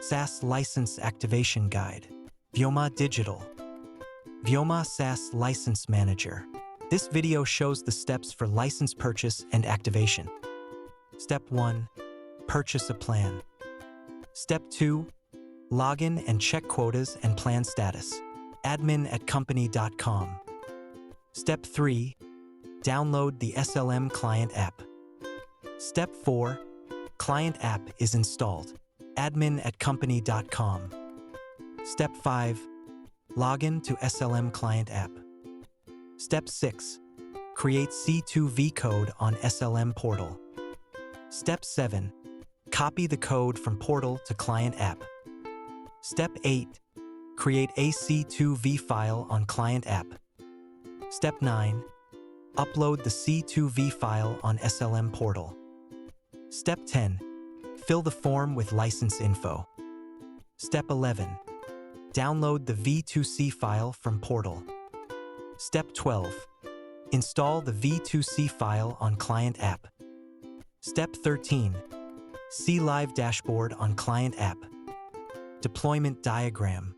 SaaS License Activation Guide. Vyoma Digital. Vyoma SaaS License Manager. This video shows the steps for license purchase and activation. Step 1. Purchase a plan. Step 2. Login and check quotas and plan status. admin@company.com. Step 3. Download the SLM client app. Step 4. Client app is installed. admin@company.com. Step 5. Login to SLM client app. Step 6. Create C2V code on SLM portal. Step 7. Copy the code from portal to client app. Step 8. Create a C2V file on client app. Step 9. Upload the C2V file on SLM portal. Step 10. Fill the form with license info. Step 11. Download the V2C file from portal. Step 12. Install the V2C file on client app. Step 13. See live dashboard on client app. Deployment diagram.